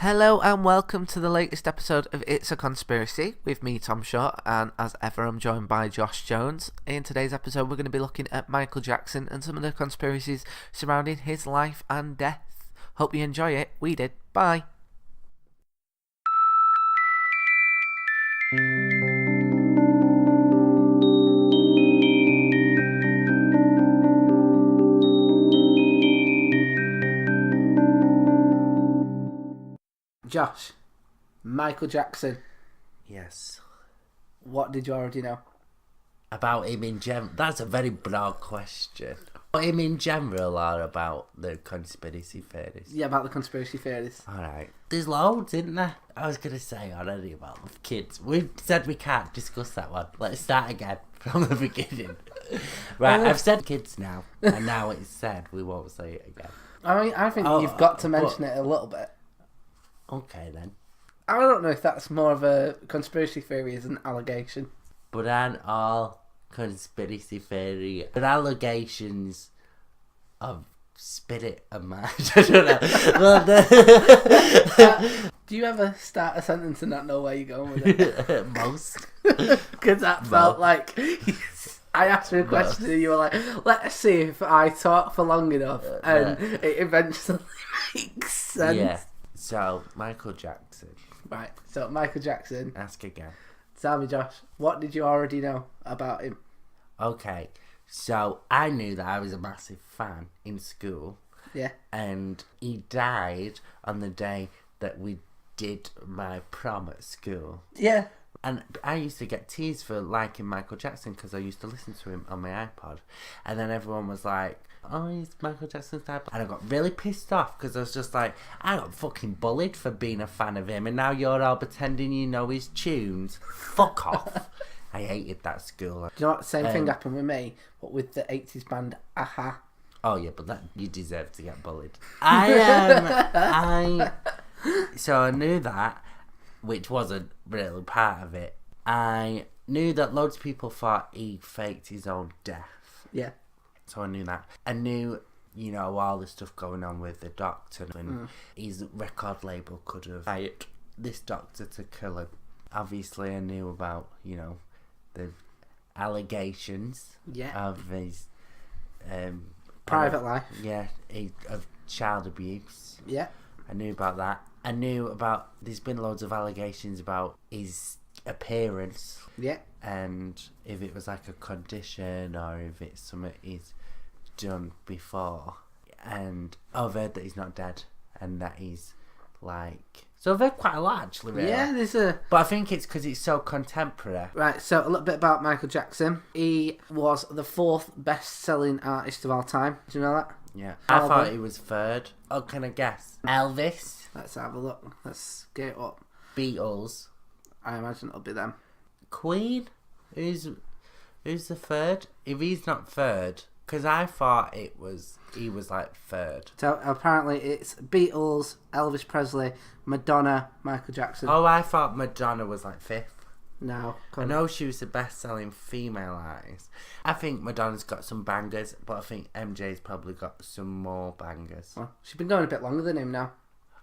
Hello and welcome to the latest episode of It's a Conspiracy with me, Tom Short, and as ever I'm joined by Josh Jones. In today's episode we're going to be looking at Michael Jackson and some of the conspiracies surrounding his life and death. Hope you enjoy it. We did. Bye. Josh, Michael Jackson. Yes. What did you already know? About him in general? That's a very broad question. About him in general or about the conspiracy theories? Yeah, about the conspiracy theories. Alright. There's loads, isn't there? I was going to say already about the kids. We've said we can't discuss that one. Let's start again from the beginning. Right, I've said kids now, and now it's said. We won't say it again. I think you've got to mention it a little bit. Okay, then. I don't know if that's more of a conspiracy theory as an allegation. But aren't all conspiracy theory but allegations of spirit and mind? I don't know. Do you ever start a sentence and not know where you're going with it? Most. Because that felt like I asked you a question and you were like, let's see if I talk for long enough and it eventually makes sense. Yeah. So, Michael Jackson. Right, so Michael Jackson. Ask again. Tell me, Josh, what did you already know about him? Okay, so I knew that I was a massive fan in school. Yeah. And he died on the day that we did my prom at school. Yeah. And I used to get teased for liking Michael Jackson because I used to listen to him on my iPod. And then everyone was like, oh, he's Michael Jackson's dad. And I got really pissed off because I was just like, I got fucking bullied for being a fan of him. And now you're all pretending you know his tunes. Fuck off. I hated that school. Do you know what? Same thing happened with me, but with the 80s band Aha. Oh, yeah, but that you deserve to get bullied. So I knew that, which wasn't really part of it. I knew that loads of people thought he faked his own death. Yeah. So I knew that. I knew, all the stuff going on with the doctor and his record label could have hired this doctor to kill him. Obviously, I knew about, the allegations of his private life. Yeah, of child abuse. Yeah. I knew about that. I knew about, there's been loads of allegations about his appearance. Yeah. And if it was like a condition or if it's something he's done before. And I've heard that he's not dead and that he's like... So I've heard quite a lot actually, really. Yeah, there's a... But I think it's because it's so contemporary. Right, so a little bit about Michael Jackson. He was the 4th best-selling artist of all time. Do you know that? Yeah. I thought he was 3rd. Oh, can I guess? Elvis. Let's have a look. Let's get it up. Beatles. I imagine it'll be them. Queen? Who's the 3rd? If he's not 3rd, because I thought he was like 3rd. So apparently it's Beatles, Elvis Presley, Madonna, Michael Jackson. Oh, I thought Madonna was like 5th. No. I know she was the best-selling female artist. I think Madonna's got some bangers, but I think MJ's probably got some more bangers. Well, she's been going a bit longer than him now.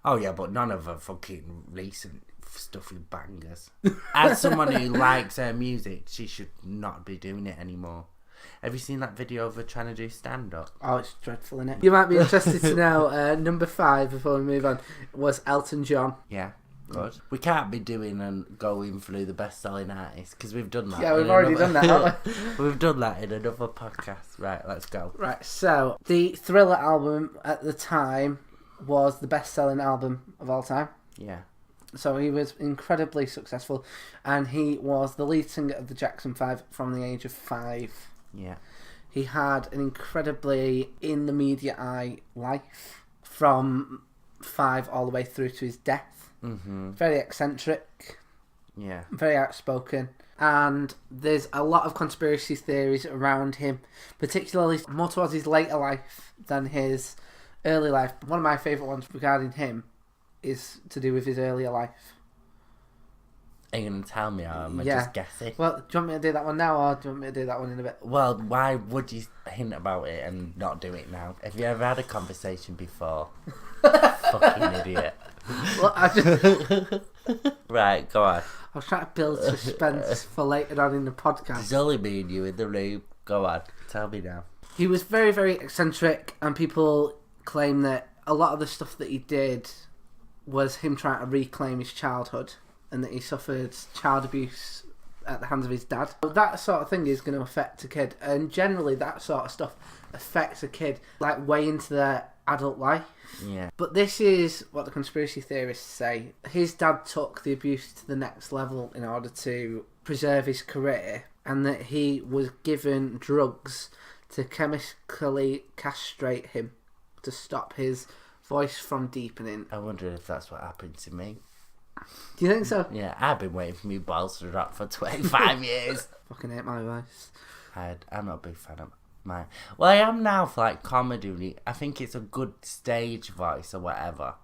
Oh yeah, but none of her fucking recent stuff with bangers. As someone who likes her music, she should not be doing it anymore. Have you seen that video of her trying to do stand-up? Oh, it's dreadful, isn't it? You might be interested to know, number 5, before we move on, was Elton John. Yeah, good. We can't be doing and going through the best-selling artists, because we've done that. Yeah, we've already done that, haven't we? We've done that in another podcast. Right, let's go. Right, so, the Thriller album at the time was the best-selling album of all time. Yeah. So he was incredibly successful, and he was the lead singer of the Jackson 5 from the age of 5. Yeah. He had an incredibly in the media eye life from 5 all the way through to his death. Mm-hmm. Very eccentric. Yeah. Very outspoken. And there's a lot of conspiracy theories around him, particularly more towards his later life than his early life. One of my favourite ones regarding him is to do with his earlier life. Are you going to tell me, or am I Yeah. just guessing? Well, do you want me to do that one now, or do you want me to do that one in a bit? Well, why would you hint about it and not do it now? Have you ever had a conversation before? Fucking idiot. Well, I just Right, go on. I was trying to build suspense for later on in the podcast. There's only me and you in the room. Go on, tell me now. He was very, very eccentric, and people claim that a lot of the stuff that he did was him trying to reclaim his childhood, and that he suffered child abuse at the hands of his dad. That sort of thing is going to affect a kid, and generally that sort of stuff affects a kid like way into their adult life. Yeah. But this is what the conspiracy theorists say. His dad took the abuse to the next level in order to preserve his career, and that he was given drugs to chemically castrate him to stop his voice from deepening. I wonder if that's what happened to me. Do you think so? Yeah, I've been waiting for me balls to drop for 25 years. Fucking hate my voice. I'm not a big fan of mine. Well, I am now for like comedy. I think it's a good stage voice or whatever.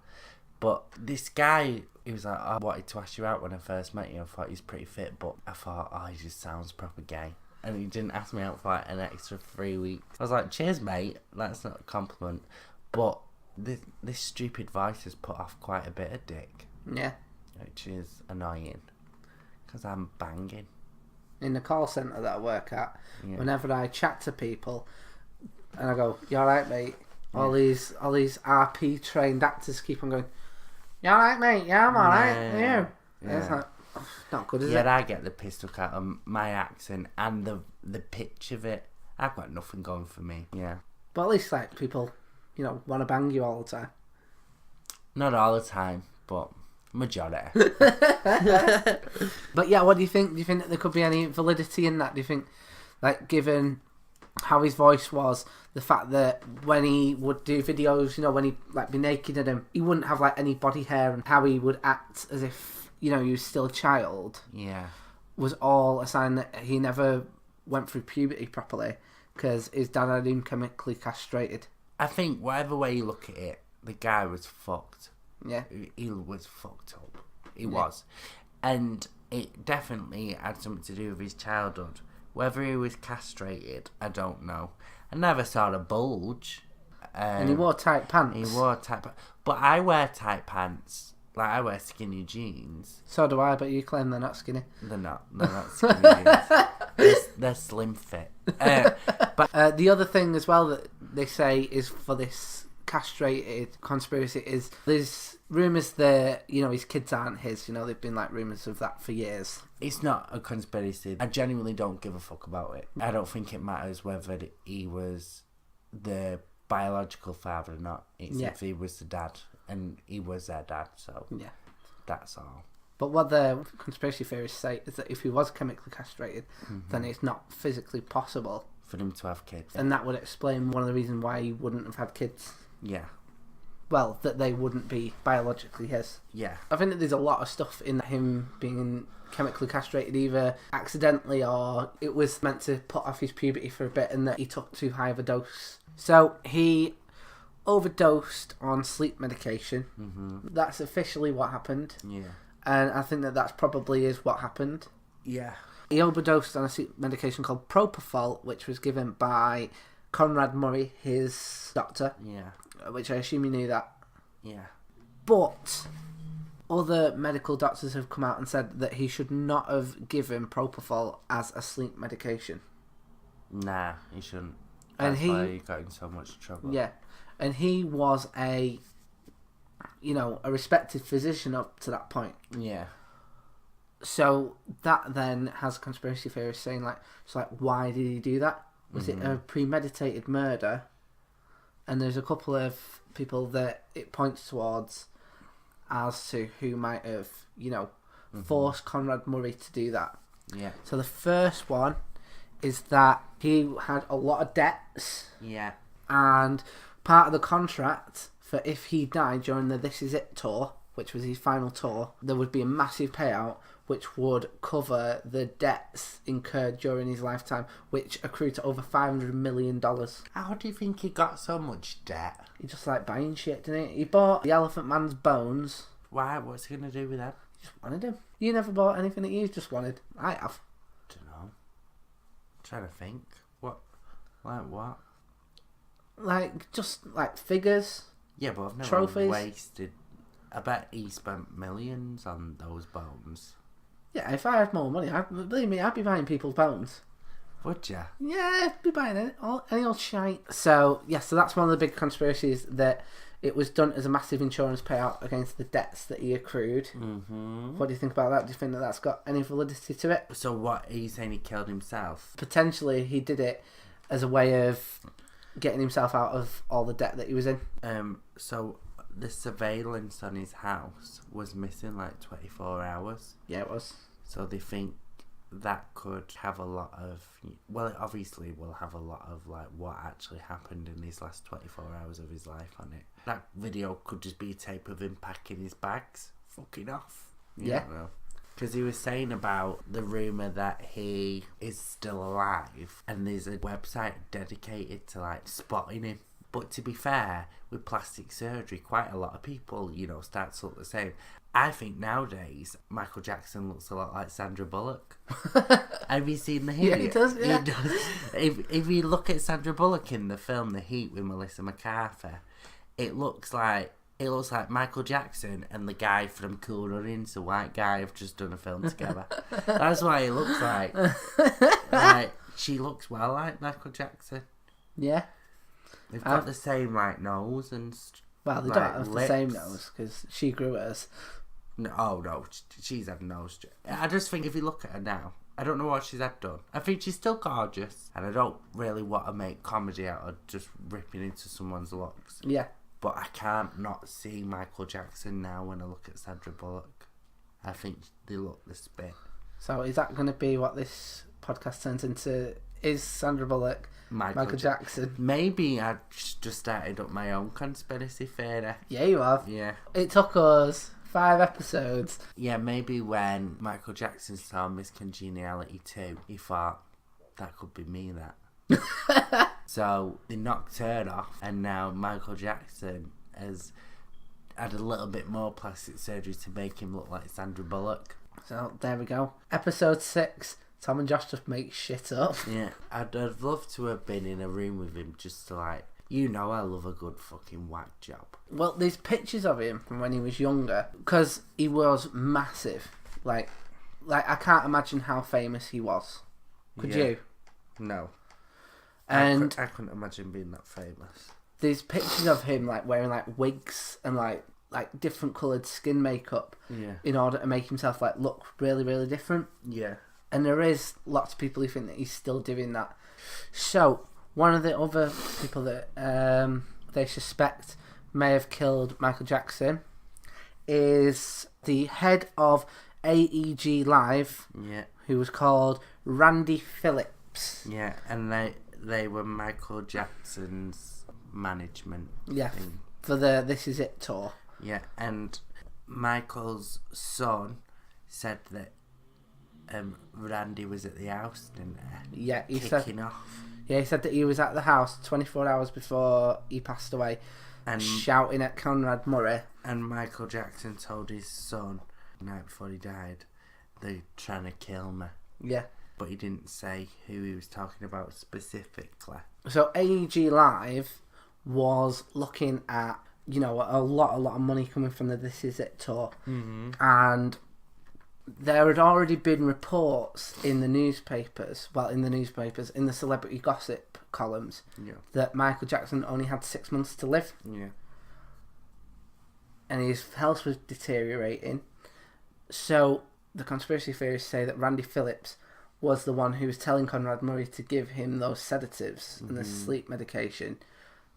But this guy, he was like, I wanted to ask you out when I first met you. I thought he's pretty fit, but I thought, oh, he just sounds proper gay. And he didn't ask me out for like an extra 3 weeks. I was like, cheers, mate. That's not a compliment. But this stupid voice has put off quite a bit of dick. Yeah. Which is annoying. Because I'm banging. In the call centre that I work at, Yeah. whenever I chat to people and I go, you alright, mate? All these RP trained actors keep on going, you alright, mate? Yeah, I'm alright. Yeah. Yeah. It's like, not good, is Yeah, it? I get the piss took out of my accent and the pitch of it. I've got nothing going for me. Yeah. But at least, like, people, want to bang you all the time. Not all the time, but majority. But yeah, what do you think? Do you think that there could be any validity in that? Do you think, like, given how his voice was, the fact that when he would do videos, when he'd like be naked at him, he wouldn't have like any body hair, and how he would act as if he was still a child, Yeah. was all a sign that he never went through puberty properly because his dad had him chemically castrated. I think whatever way you look at it, the guy was fucked. Yeah. He was fucked up. He was. And it definitely had something to do with his childhood. Whether he was castrated, I don't know. I never saw a bulge. And he wore tight pants. He wore tight pants. But I wear tight pants. Like, I wear skinny jeans. So do I, but you claim they're not skinny. They're not skinny jeans. They're slim fit. But the other thing as well that they say is for this castrated conspiracy is there's rumours that his kids aren't his. They've been like rumours of that for years. it's not a conspiracy. I genuinely don't give a fuck about it. I don't think it matters whether he was the biological father or not. It's if he was the dad, and he was their dad, so that's all. But what the conspiracy theorists say is that if he was chemically castrated, then it's not physically possible for him to have kids. And that would explain one of the reasons why he wouldn't have had kids. Yeah. Well, that they wouldn't be biologically his. Yeah. I think that there's a lot of stuff in him being chemically castrated, either accidentally or it was meant to put off his puberty for a bit and that he took too high of a dose. So he overdosed on sleep medication. Mm-hmm. That's officially what happened. Yeah. And I think that that's probably is what happened. Yeah. He overdosed on a sleep medication called Propofol, which was given by Conrad Murray, his doctor. Yeah. Which I assume you knew that. Yeah. But other medical doctors have come out and said that he should not have given Propofol as a sleep medication. Nah, he shouldn't. That's why he got in so much trouble. Yeah. And he was a respected physician up to that point. Yeah. So that then has conspiracy theorists saying why did he do that? Was it a premeditated murder? And there's a couple of people that it points towards as to who might have, forced Conrad Murray to do that. Yeah. So the first one is that he had a lot of debts. Yeah. And part of the contract for if he died during the This Is It tour, which was his final tour, there would be a massive payout which would cover the debts incurred during his lifetime, which accrued to over $500 million. How do you think he got so much debt? He just liked buying shit, didn't he? He bought the Elephant Man's bones. Why? What's he going to do with that? He just wanted him. You never bought anything that you just wanted. I have. Don't know. I'm trying to think. What? Like what? Just figures. Yeah, but I've never Trophies. wasted I bet he spent millions on those bones. Yeah, if I had more money, believe me, I'd be buying people's bones. Would ya? Yeah, I'd be buying any old shite. So, so that's one of the big conspiracies, that it was done as a massive insurance payout against the debts that he accrued. Mm-hmm. What do you think about that? Do you think that that's got any validity to it? So what, are you saying he killed himself? Potentially, he did it as a way of getting himself out of all the debt that he was in. So the surveillance on his house was missing like 24 hours. Yeah, it was. So they think that could have a lot of... Well, it obviously will have a lot of like what actually happened in these last 24 hours of his life on it. That video could just be a tape of him packing his bags, fucking off. Yeah. Because he was saying about the rumour that he is still alive, and there's a website dedicated to like spotting him. But to be fair, with plastic surgery, quite a lot of people, start to look the same. I think nowadays Michael Jackson looks a lot like Sandra Bullock. Have you seen The Heat? Yeah, he does. Yeah. He does. If you look at Sandra Bullock in the film The Heat with Melissa McCarthy, it looks like Michael Jackson and the guy from Cool Runnings, the white guy, have just done a film together. That's what it looks like. Like, she looks well like Michael Jackson. Yeah. They've got the same nose and well, they like, don't have lips. the same nose because she grew hers. No, she's had a nose. I just think if you look at her now, I don't know what she's had done. I think she's still gorgeous, and I don't really want to make comedy out of just ripping into someone's looks. Yeah. But I can't not see Michael Jackson now when I look at Sandra Bullock. I think they look the spit. So is that going to be what this podcast turns into? Is Sandra Bullock Michael Jackson? Maybe I just started up my own conspiracy theory. Yeah, you have. Yeah. It took us 5 episodes. Yeah, maybe when Michael Jackson saw Miss Congeniality 2, he thought, that could be me, that. So they knocked her off, and now Michael Jackson has had a little bit more plastic surgery to make him look like Sandra Bullock. So there we go. Episode 6. Tom and Josh just make shit up. Yeah, I'd love to have been in a room with him just to I love a good fucking whack job. Well, there's pictures of him from when he was younger, because he was massive. Like I can't imagine how famous he was. Could you? No. And I couldn't imagine being that famous. There's pictures of him wearing wigs and like different coloured skin makeup in order to make himself look really, really different. Yeah. And there is lots of people who think that he's still doing that. So one of the other people that they suspect may have killed Michael Jackson is the head of AEG Live, who was called Randy Phillips. Yeah, and they were Michael Jackson's management. Yeah, thing. For the This Is It tour. Yeah, and Michael's son said that Randy was at the house, didn't he? Yeah, he kicking off. Yeah, he said that he was at the house 24 hours before he passed away, and shouting at Conrad Murray. And Michael Jackson told his son the night before he died, they're trying to kill me. Yeah. But he didn't say who he was talking about specifically. So AEG Live was looking at, a lot of money coming from the This Is It tour. Mm-hmm. And there had already been reports in the newspapers, in the celebrity gossip columns, that Michael Jackson only had 6 months to live. Yeah. And his health was deteriorating. So the conspiracy theorists say that Randy Phillips was the one who was telling Conrad Murray to give him those sedatives and the sleep medication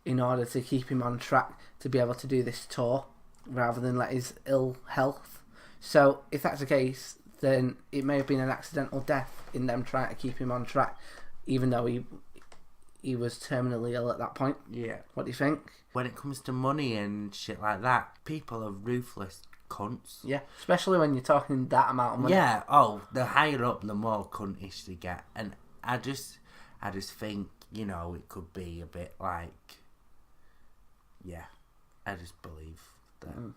in order to keep him on track to be able to do this tour rather than let his ill health. So if that's the case, then it may have been an accidental death in them trying to keep him on track, even though he was terminally ill at that point. Yeah. What do you think? When it comes to money and shit like that, people are ruthless cunts. Yeah, especially when you're talking that amount of money. Yeah, the higher up, the more cuntish they get. And I just think, it could be a bit I just believe that.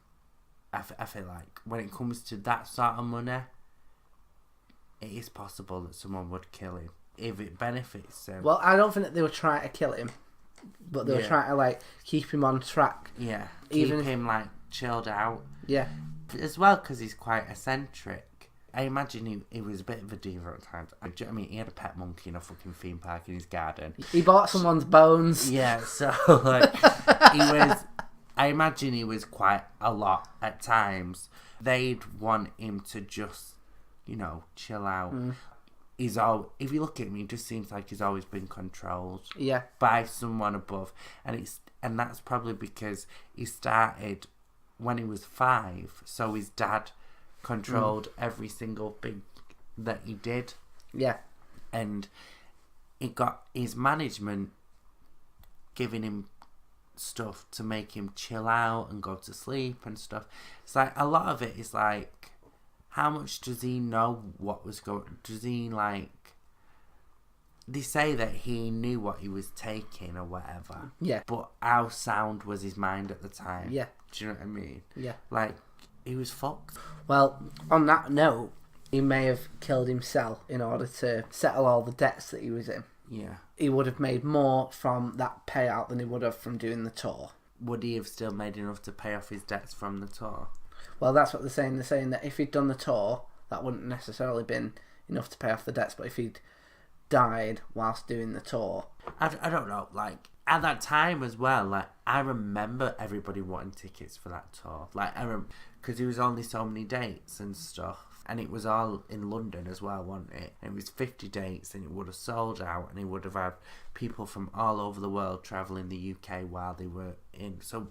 I feel like when it comes to that sort of money, it is possible that someone would kill him if it benefits them. Well, I don't think that they were trying to kill him, but they were trying to keep him on track. Yeah, Even keep him chilled out. Yeah. As well, because he's quite eccentric. I imagine he was a bit of a diva at times. I mean, he had a pet monkey in a fucking theme park in his garden. He bought someone's bones. Yeah, so, like, I imagine he was quite a lot at times. They'd want him to just, chill out. If you look at him, he just seems like he's always been controlled by someone above. And that's probably because he started when he was 5, so his dad controlled every single thing that he did. Yeah. And he got his management giving him stuff to make him chill out and go to sleep and stuff. It's like a lot of it is like, how much does he know what was going? Does he they say that he knew what he was taking or whatever. Yeah. But how sound was his mind at the time? Yeah. Do you know what I mean? Yeah. Like, he was fucked. Well, on that note, he may have killed himself in order to settle all the debts that he was in. Yeah. He would have made more from that payout than he would have from doing the tour. Would he have still made enough to pay off his debts from the tour? Well, that's what they're saying. They're saying that if he'd done the tour, that wouldn't necessarily been enough to pay off the debts. But if he'd died whilst doing the tour... I don't know. Like, at that time as well, like, I remember everybody wanting tickets for that tour. Like, because there was only so many dates and stuff. And it was all in London as well, wasn't it? And it was 50 dates and it would have sold out and he would have had people from all over the world travelling the UK while they were in. So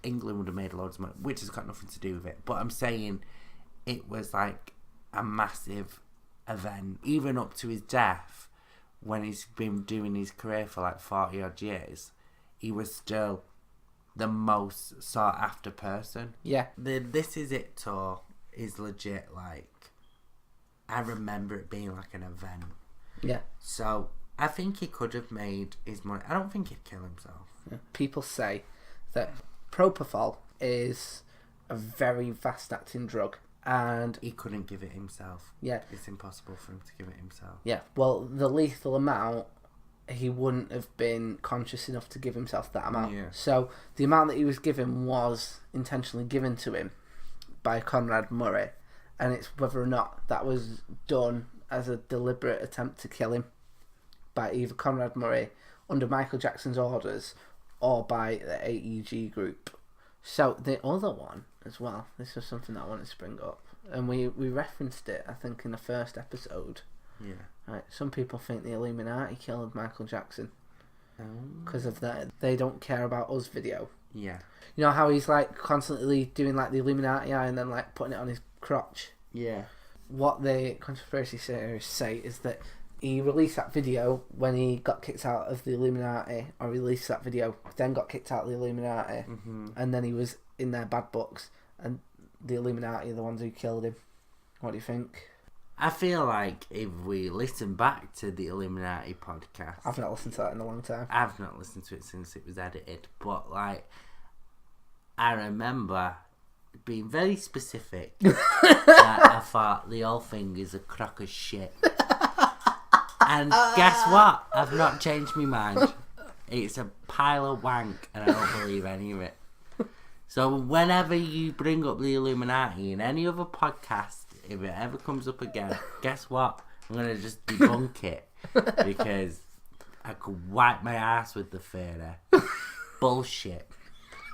England would have made loads of money, which has got nothing to do with it. But I'm saying it was like a massive event. Even up to his death, when he's been doing his career for like 40 odd years, he was still the most sought after person. Yeah. The This Is It tour is legit. Like, I remember it being like an event. Yeah. So I think he could have made his money. I don't think he'd kill himself. Yeah. People say that propofol is a very fast-acting drug, and he couldn't give it himself. Yeah. It's impossible for him to give it himself. Yeah. Well, the lethal amount, he wouldn't have been conscious enough to give himself that amount. Yeah. So the amount that he was given was intentionally given to him by Conrad Murray, and it's whether or not that was done as a deliberate attempt to kill him by either Conrad Murray under Michael Jackson's orders or by the AEG group. So the other one as well, this was something that I wanted to bring up, and we referenced it, I think, in the first episode. Yeah. Right. Some people think the Illuminati killed Michael Jackson because of that "They Don't Care About Us" video. Yeah. You know how he's like constantly doing like the Illuminati eye and then like putting it on his crotch? Yeah. What the conspiracy theorists say is that he released that video when he got kicked out of the Illuminati, or released that video, then got kicked out of the Illuminati, and then he was in their bad books, and the Illuminati are the ones who killed him. What do you think? I feel like if we listen back to the Illuminati podcast... I've not listened to that in a long time. I've not listened to it since it was edited, but like, I remember being very specific that I thought the whole thing is a crock of shit. And guess what? I've not changed my mind. It's a pile of wank and I don't believe any of it. So whenever you bring up the Illuminati in any other podcast, if it ever comes up again, guess what? I'm going to just debunk it because I could wipe my ass with the theory. Bullshit.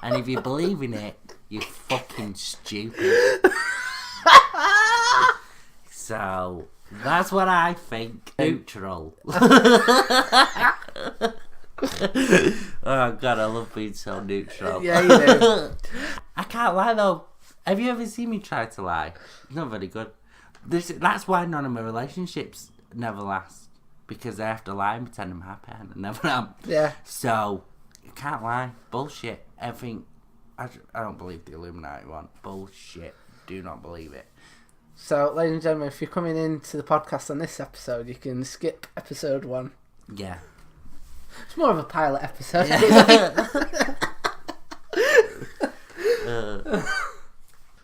And if you believe in it, you're fucking stupid. So that's what I think. Neutral. Oh god, I love being so neutral. Yeah, you do. I can't lie though. Have you ever seen me try to lie? It's not very good. That's why none of my relationships never last. Because I have to lie and pretend I'm happy and I never am. Yeah. So, you can't lie. Bullshit. Everything. I don't believe the Illuminati one. Bullshit. Do not believe it. So, ladies and gentlemen, if you're coming into the podcast on this episode, you can skip episode 1. Yeah. It's more of a pilot episode.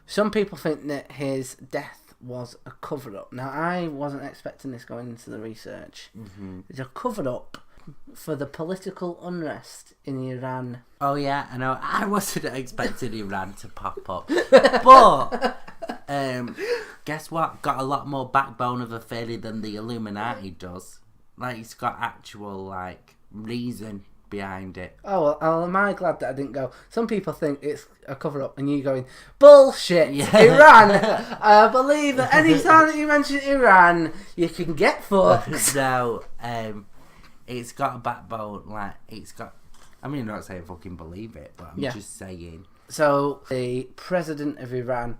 Some people think that his death was a cover-up. Now, I wasn't expecting this going into the research. It's a cover-up for the political unrest in Iran. Oh yeah, I know. I wasn't expecting Iran to pop up, but guess what? Got a lot more backbone of a theory than the Illuminati does. Like, it's got actual reason behind it. Oh, well, am I glad that I didn't go? Some people think it's a cover-up, and you going, bullshit, Yeah. Iran. I believe that any time that you mention Iran, you can get fucked. No, it's got a backbone. It's got. I mean, I'm not saying fucking believe it, but I'm just saying. So, the president of Iran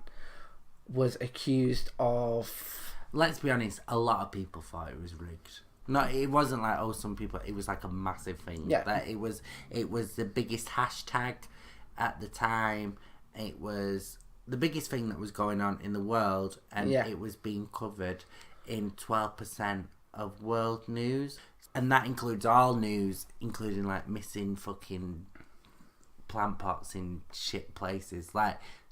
was accused of... Let's be honest, a lot of people thought it was rigged. No, it wasn't some people. It was a massive thing. Yeah. It was the biggest hashtag at the time. It was the biggest thing that was going on in the world, and it was being covered in 12% of world news, and that includes all news, including missing fucking plant pots in shit places.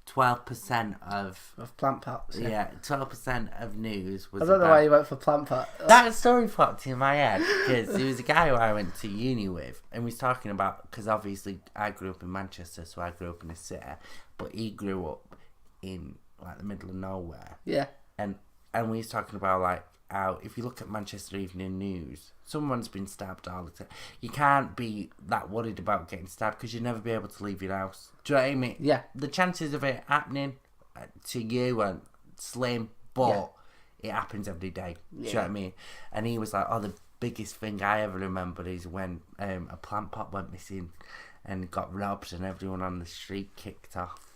12% of plant pots. Yeah, 12% of news was. I don't know why you went for plant pot. That story popped in my head because there was a guy who I went to uni with, and we was talking about, because obviously I grew up in Manchester, so I grew up in a city, but he grew up in the middle of nowhere. Yeah. And we was talking about how if you look at Manchester Evening News, someone's been stabbed all the time. You can't be that worried about getting stabbed because you'll never be able to leave your house. Do you know what I mean? Yeah. The chances of it happening to you are slim, but it happens every day. Do you know what I mean? And he was like, oh, the biggest thing I ever remember is when a plant pot went missing and got robbed and everyone on the street kicked off.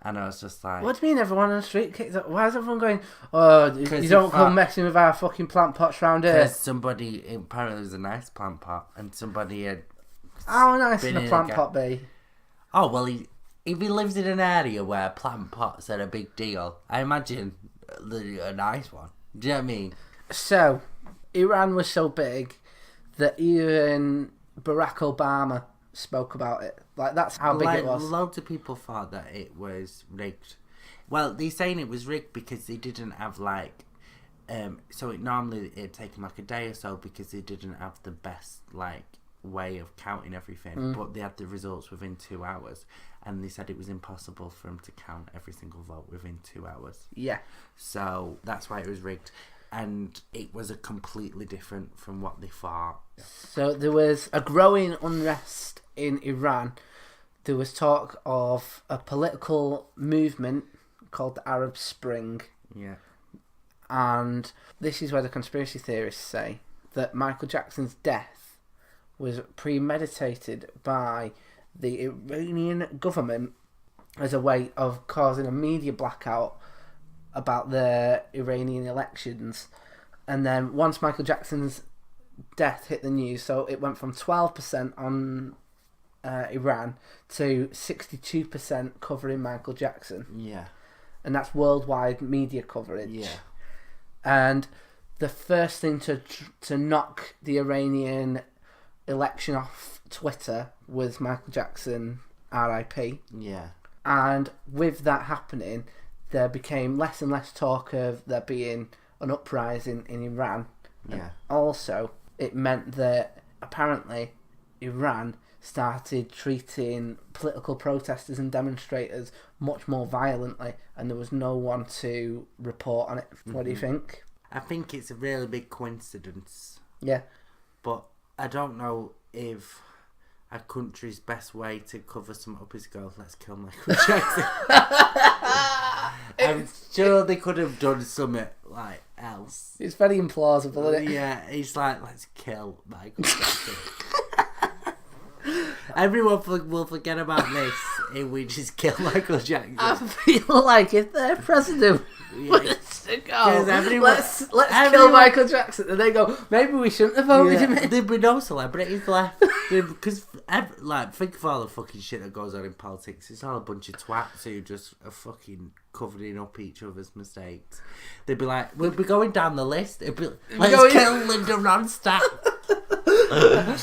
And I was just like... What do you mean everyone on the street kicked up? Why is everyone going, oh, you don't come messing with our fucking plant pots round here? Because somebody... Apparently it was a nice plant pot, and somebody had... How nice can a plant pot be? Oh, well, if he lives in an area where plant pots are a big deal, I imagine a nice one. Do you know what I mean? So, Iran was so big that even Barack Obama spoke about it. That's how big it was. Loads of people thought that it was rigged. Well, they're saying it was rigged because they didn't have so normally it'd take them a day or so because they didn't have the best way of counting everything, but they had the results within 2 hours, and they said it was impossible for them to count every single vote within 2 hours. Yeah. So that's why it was rigged, and it was a completely different from what they thought. So there was a growing unrest in Iran. There was talk of a political movement called the Arab Spring. Yeah. And this is where the conspiracy theorists say that Michael Jackson's death was premeditated by the Iranian government as a way of causing a media blackout about the Iranian elections. And then once Michael Jackson's death hit the news, so it went from 12% on Iran to 62% covering Michael Jackson. Yeah. And that's worldwide media coverage. Yeah. And the first thing to knock the Iranian election off Twitter was Michael Jackson, R.I.P. Yeah. And with that happening, there became less and less talk of there being an uprising in Iran. Yeah. And also, it meant that apparently Iran started treating political protesters and demonstrators much more violently, and there was no one to report on it. What do you think? I think it's a really big coincidence. Yeah. But I don't know if a country's best way to cover something up is go, let's kill Michael Jackson. I'm sure they could have done something else. It's very implausible, isn't it? Yeah, it's let's kill Michael Jackson. Everyone will forget about this if we just kill Michael Jackson. I feel like if their president was to go, let's kill Michael Jackson, and they go, maybe we shouldn't have voted him in. There'd be no celebrities left. Because, think of all the fucking shit that goes on in politics. It's all a bunch of twats who just are fucking covering up each other's mistakes. They'd be like, we'll be going down the list. It'd be, let's kill Linda Ronstadt.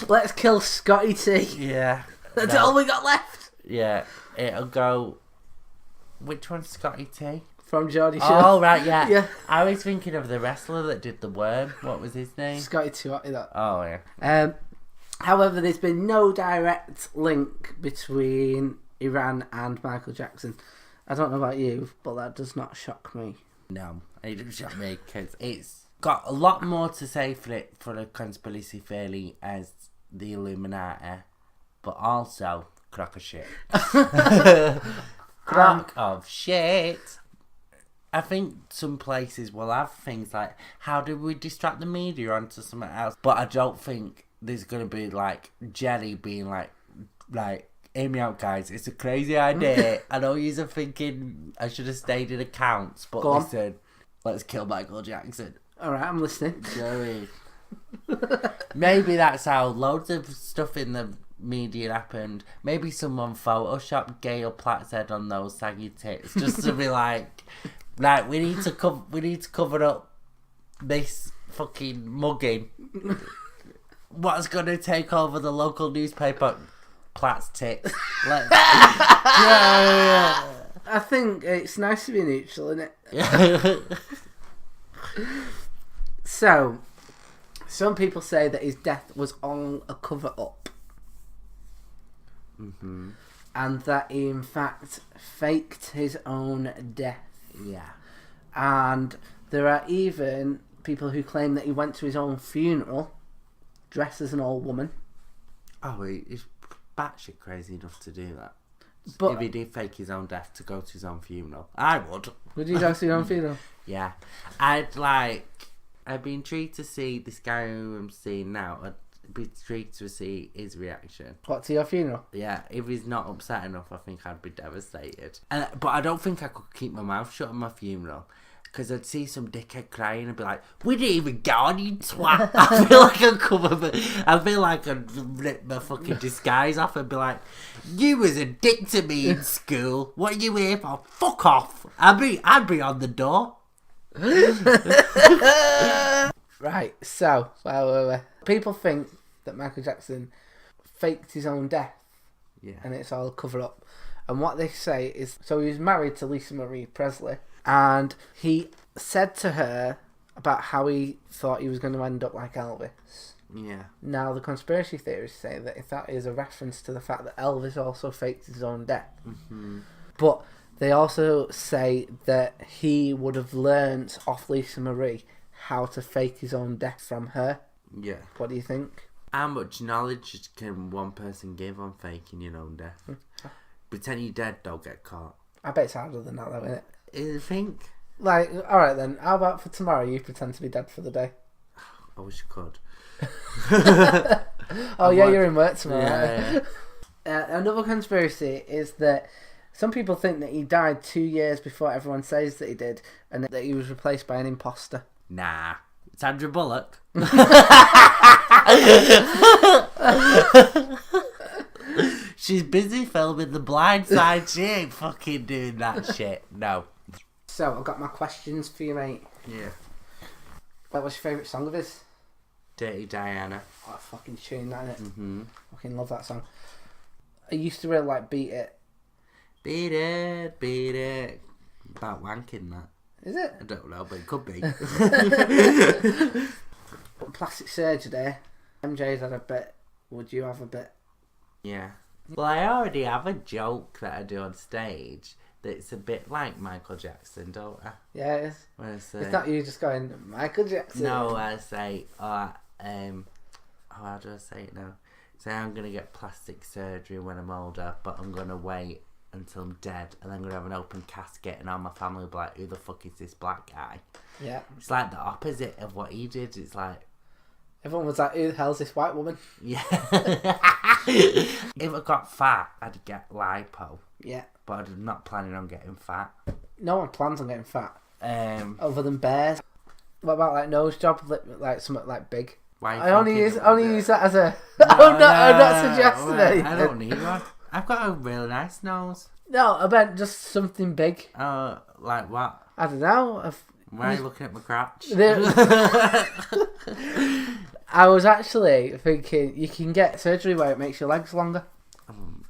Let's kill Scotty T. Yeah. That's all we got left. Yeah. It'll go... Which one's Scotty T? From Geordie Shore. Oh, right, yeah. Yeah. I was thinking of the wrestler that did the worm. What was his name? Scotty T. That. Oh, yeah. However, there's been no direct link between Iran and Michael Jackson. I don't know about you, but that does not shock me. No, it doesn't shock me because it's got a lot more to say for the conspiracy theory as the Illuminati, but also crock of shit. Crock of shit. I think some places will have things like, how do we distract the media onto something else? But I don't think there's going to be like Jenny being like, hear me out, guys. It's a crazy idea. I know you're thinking I should have stayed in accounts, but listen, let's kill Michael Jackson. All right, I'm listening. Joey. Maybe that's how loads of stuff in the media happened. Maybe someone photoshopped Gail Platt's head on those saggy tits just to be like, we need to cover up this fucking mugging. What's going to take over the local newspaper? Platt's tits. I think it's nice to be neutral, isn't it? So, some people say that his death was all a cover-up. Mm-hmm. And that he, in fact, faked his own death. Yeah. And there are even people who claim that he went to his own funeral dressed as an old woman. Oh, he's batshit crazy enough to do that. But if he did fake his own death to go to his own funeral, I would. Would you go to your own funeral? Yeah. I'd be intrigued to see this guy who I'm seeing now. I'd be intrigued to see his reaction. What, to your funeral? Yeah, if he's not upset enough, I think I'd be devastated. But I don't think I could keep my mouth shut at my funeral. Because I'd see some dickhead crying and be like, we didn't even go on, you twat. I feel like I'd rip my fucking disguise off and be like, you was a dick to me in school. What are you here for? Fuck off. I'd be on the door. Right, so, people think that Michael Jackson faked his own death. Yeah. And it's all a cover-up. And what they say is, so he was married to Lisa Marie Presley, and he said to her about how he thought he was going to end up like Elvis. Yeah. Now, the conspiracy theorists say that if that is a reference to the fact that Elvis also faked his own death. Mm-hmm. But they also say that he would have learnt off Lisa Marie how to fake his own death from her. Yeah. What do you think? How much knowledge can one person give on faking your own death? Pretend you're dead, don't get caught. I bet it's harder than that, though, isn't it? You think? Like, alright then, how about for tomorrow you pretend to be dead for the day? I wish I could. You're in work tomorrow. Yeah. Another conspiracy is that some people think that he died 2 years before everyone says that he did, and that he was replaced by an imposter. Nah. Sandra Bullock. She's busy filming The Blind Side. She ain't fucking doing that shit. No. So, I've got my questions for you, mate. Yeah. What's your favourite song of his? Dirty Diana. Oh, fucking tune, that, innit? Mm-hmm. Fucking love that song. I used to really like Beat It. Beat it, beat it. About wanking that. Is it? I don't know, but it could be. Plastic surgery. MJ's had a bit. Would you have a bit? Yeah. Well, I already have a joke that I do on stage that's a bit like Michael Jackson, don't I? Yeah, it is. Where I say, It's not you just going, Michael Jackson. no, I say, how do I say it now? Say I'm going to get plastic surgery when I'm older, but I'm going to wait until I'm dead, and then I'm going to have an open casket, and all my family will be like, who the fuck is this black guy? Yeah. It's like the opposite of what he did. It's like, Everyone was like, who the hell's this white woman? yeah. If I got fat, I'd get lipo, Yeah. but I'm not planning on getting fat. No one plans on getting fat. Um, Other than bears. What about like nose job? Like something like big? why I only use that as a... No, I'm not suggesting well, anything. I don't need one. I've got a really nice nose. No, I meant just something big. Like what? I don't know. Why are you looking at my crotch? I was actually thinking you can get surgery where it makes your legs longer. I'm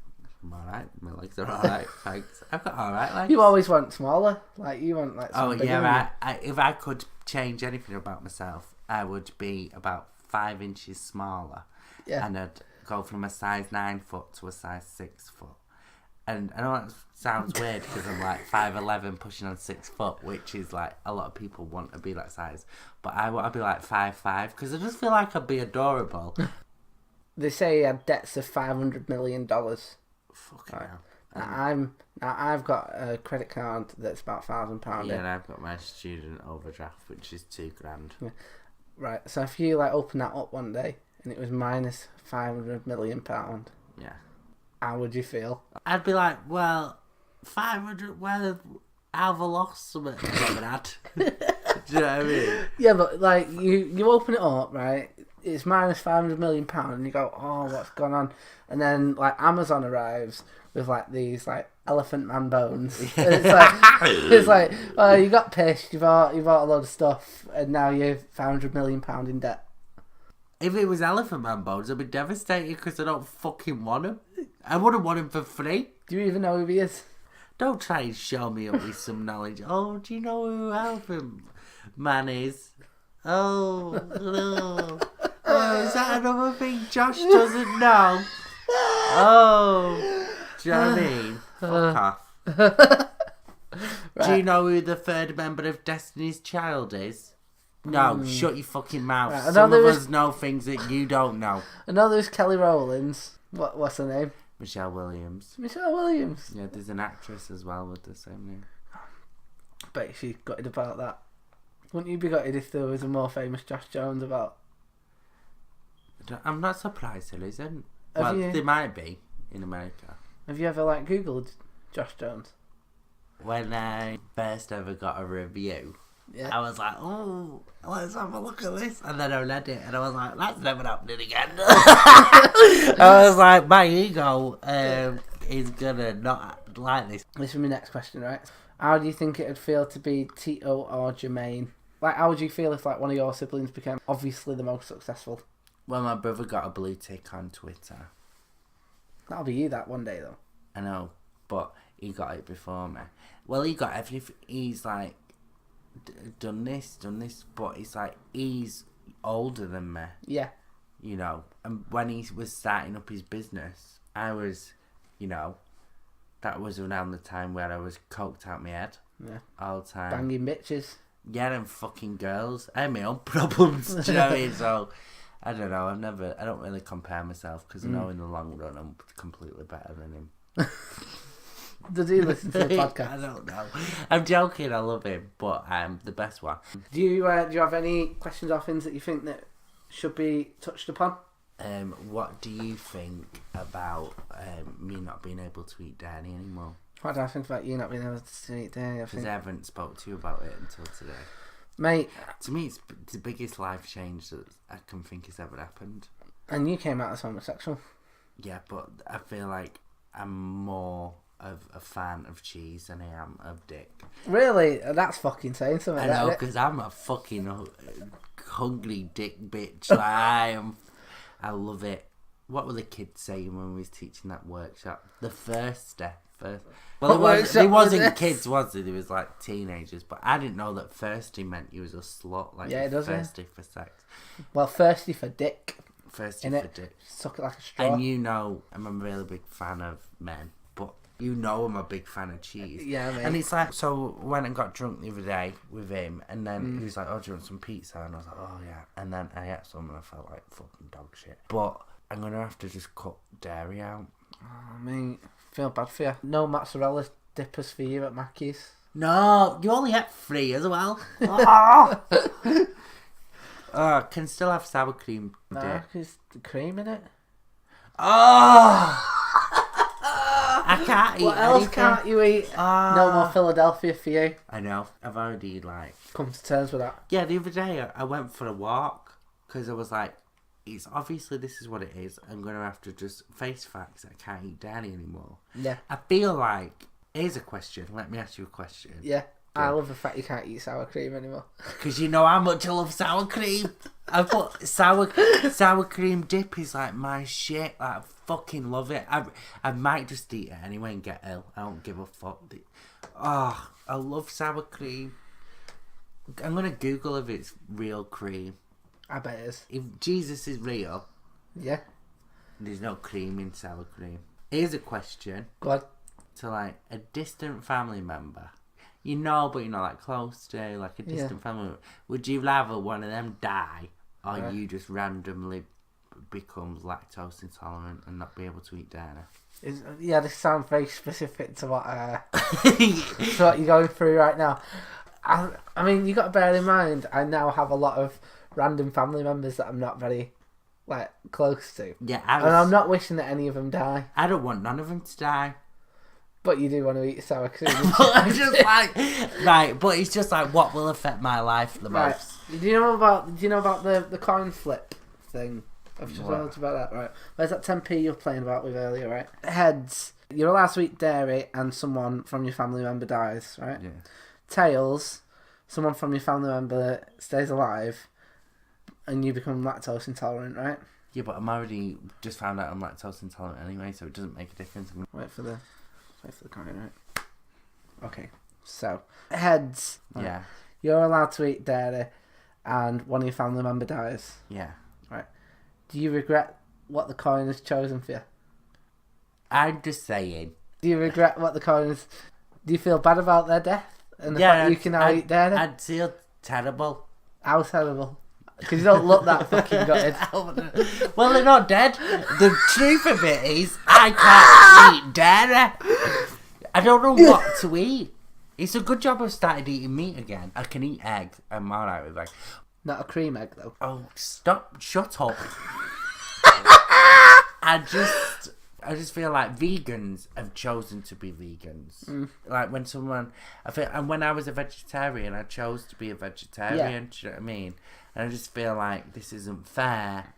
alright. My legs are alright, thanks. I've got alright legs. You always want smaller. Like you want like. Oh something yeah, bigger. right. If I could change anything about myself, I would be about 5 inches smaller, Yeah. And I'd go from a size 9 foot to a size 6 foot. And I know that sounds weird because I'm like 5'11", pushing on 6 foot, which is like a lot of people want to be that size. But I want to be like 5'5" because I just feel like I'd be adorable. They say he had debts of $500 million. Fucking hell. I've got a credit card that's about £1,000. Yeah, and I've got my student overdraft, which is £2,000. Yeah. Right, so if you like open that up one day and it was minus £500 million, Yeah. how would you feel? I'd be like, well, 500, well, I've lost something I haven't had. Do you know what I mean? Yeah, but like you open it up, right? It's minus £500 million, and you go, oh, what's gone on? And then like Amazon arrives with like these like elephant man bones. And it's like, oh, you got pissed, you bought a load of stuff, and now you're £500 million in debt. If it was Elephant Man bones, I'd be devastated because I don't fucking want him. I wouldn't want him for free. Do you even know who he is? Don't try and show me up with some knowledge. Oh, do you know who Elephant Man is? Oh, no. Oh, is that another thing Josh doesn't know? Oh, do you know what I mean? Fuck off. Right. Do you know who the third member of Destiny's Child is? No, shut your fucking mouth. Right, Some of us know things that you don't know. I know there's Kelly Rowlands. What's her name? Michelle Williams. Michelle Williams. Yeah, there's an actress as well with the same name. Bet she gutted about that. Wouldn't you be gutted if there was a more famous Josh Jones about? I'm not surprised there isn't. Have Well, you- there might be in America. Have you ever like Googled Josh Jones? When I first ever got a review, Yeah. I was like, oh, let's have a look at this. And then I read it and I was like, that's never happening again. I was like, my ego is going to not like this. This is my next question, right? How do you think it would feel to be Tito or Jermaine? Like, how would you feel if like one of your siblings became obviously the most successful? Well, my brother got a blue tick on Twitter. That'll be you that one day though. I know, but he got it before me. Well, he got everything. He's like, done this, but it's like, he's older than me, Yeah. you know. And when he was starting up his business, I was, you know, that was around the time where I was coked out my head Yeah. all the time. Banging bitches. Yeah, and fucking girls. I have my own problems, do you know what I mean? So, I don't know, I don't really compare myself because I know in the long run I'm completely better than him. Does he listen to the I podcast? don't know. I'm joking, I love him, but I'm the best one. Do you have any questions or things that you think that should be touched upon? What do you think about me not being able to eat dairy anymore? What do I think about you not being able to eat dairy? I Because think, I haven't spoke to you about it until today. mate, To me, it's the biggest life change that I can think has ever happened. and you came out as homosexual. Yeah, but I feel like I'm more of a fan of cheese than I am of dick. Really? That's fucking saying something. I that, know, isn't it? because I'm a fucking hungry dick bitch. Like, I love it. What were the kids saying when we was teaching that workshop? The first step. Well, What workshop it was wasn't this? kids, was it? It was like teenagers. But I didn't know that thirsty meant you was a slut. Like, Yeah, it does, yeah. thirsty for sex. Well, thirsty for dick. Thirsty Innit? for dick. Suck it like a straw. And you know, I'm a really big fan of men. But you know I'm a big fan of cheese. Yeah, mate. And it's like, so when I got drunk the other day with him, and then he was like, oh, do you want some pizza? And I was like, oh, yeah. And then I ate some and I felt like fucking dog shit. But I'm going to have to just cut dairy out. I mean, feel bad for you. No mozzarella dippers for you at Mackey's. No, you only get 3 as well. Can still have sour cream Nah, dip. because the cream in it. Oh! I can't eat What else anything. can't you eat? No more Philadelphia for you. I know. I've already, like... Come to terms with that. Yeah, the other day I went for a walk because I was like, it's obviously this is what it is. I'm going to have to just face facts. I can't eat dairy anymore. Yeah. I feel like... Here's a question. Let me ask you a question. Yeah. I love the fact you can't eat sour cream anymore. Because you know how much I love sour cream. I put sour cream dip is like my shit. Like, I fucking love it. I might just eat it anyway and get ill. I don't give a fuck. Oh, I love sour cream. I'm going to Google if it's real cream. I bet it is. If Jesus is real, Yeah. There's no cream in sour cream. Here's a question Go on. to like a distant family member. You know, but you're not like close to like a distant family member. Would you rather one of them die or you just randomly become lactose intolerant and not be able to eat dairy? This sounds very specific to what to what you're going through right now. I mean, you got to bear in mind, I now have a lot of random family members that I'm not very like close to. Yeah, and I'm not wishing that any of them die. I don't want none of them to die. But you do want to eat sour cream. I'm just like, right, but it's just like what will affect my life the Right. most. Do you know about the coin flip thing? I've just What? heard about that, right? Where's that 10p you were playing about with earlier, right? Heads, you're allowed to eat dairy and someone from your family member dies, right? Yeah. Tails, someone from your family member stays alive and you become lactose intolerant, right? Yeah, but I'm already just found out I'm lactose intolerant anyway, so it doesn't make a difference. Wait for the coin, right? Okay, so heads. Right. Yeah, You're allowed to eat dairy and one of your family member dies. yeah. Do you regret what the coin has chosen for you? I'm just saying. Do you regret what the coin has... Do you feel bad about their death? And the fact that you can now eat dairy? I'd feel terrible. How terrible? Because you don't look that fucking gutted. Well, they're not dead. The truth of it is, I can't eat dairy. I don't know what to eat. It's a good job I've started eating meat again. I can eat egg. I'm alright with egg. Not a cream egg, though. Oh, stop. Shut up. I just feel like vegans have chosen to be vegans. Like when and when I was a vegetarian, I chose to be a vegetarian. Do you know what I mean? And I just feel like this isn't fair.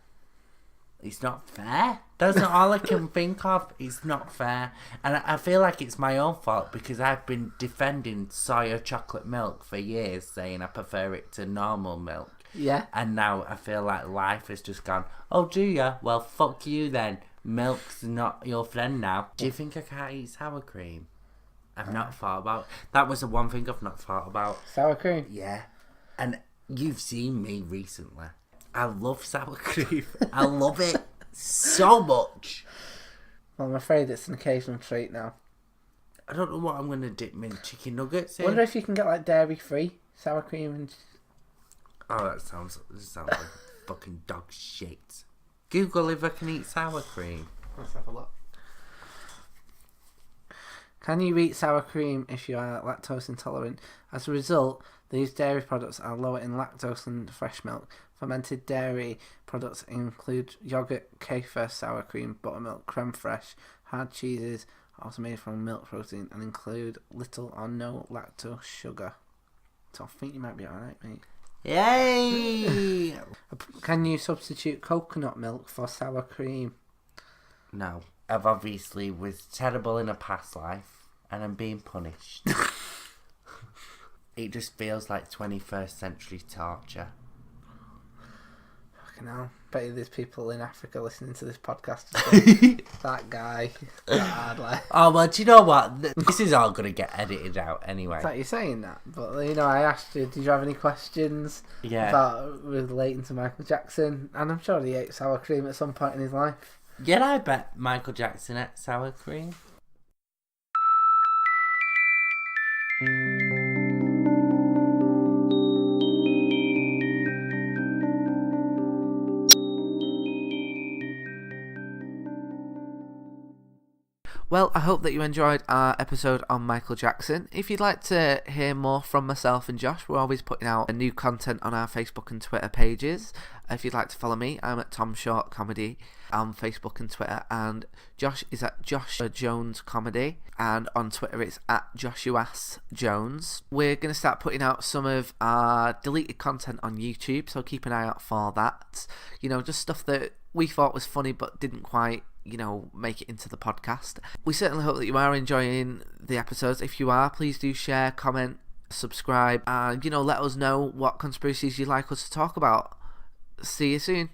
It's not fair. That's not all I can think of. It's not fair. And I feel like it's my own fault because I've been defending soya chocolate milk for years, saying I prefer it to normal milk. Yeah. And now I feel like life has just gone, oh, do ya? Well, fuck you then. Milk's not your friend now. Do you think I can't eat sour cream? I've not thought about... That was the one thing I've not thought about. Sour cream? Yeah. And you've seen me recently. I love sour cream. I love it so much. Well, I'm afraid it's an occasional treat now. I don't know what I'm going to dip my chicken nuggets in. I wonder if you can get like dairy-free sour cream and... Oh, this sounds like fucking dog shit. Google if I can eat sour cream. Let's have a look. Can you eat sour cream if you are lactose intolerant? As a result, these dairy products are lower in lactose than fresh milk. Fermented dairy products include yogurt, kefir, sour cream, buttermilk, creme fraiche, hard cheeses, also made from milk protein, and include little or no lactose sugar. So I think you might be alright, mate. Yay! Can you substitute coconut milk for sour cream? No. I've obviously was terrible in a past life and I'm being punished. It just feels like 21st century torture. Fucking hell. Bet you there's people in Africa listening to this podcast. That guy. That hard life. Oh, well, do you know what? This is all going to get edited out anyway. It's like you're saying that, but I asked you, did you have any questions about relating to Michael Jackson? And I'm sure he ate sour cream at some point in his life. Yeah, I bet Michael Jackson ate sour cream. Well, I hope that you enjoyed our episode on Michael Jackson. If you'd like to hear more from myself and Josh, we're always putting out new content on our Facebook and Twitter pages. If you'd like to follow me, I'm at Tom Short Comedy on Facebook and Twitter, and Josh is at Josh Jones Comedy, and on Twitter it's at Joshuas Jones. We're going to start putting out some of our deleted content on YouTube, so keep an eye out for that. Just stuff that we thought was funny but didn't quite make it into the podcast. We certainly hope that you are enjoying the episodes. If you are, please do share, comment, subscribe, and let us know what conspiracies you'd like us to talk about. See you soon.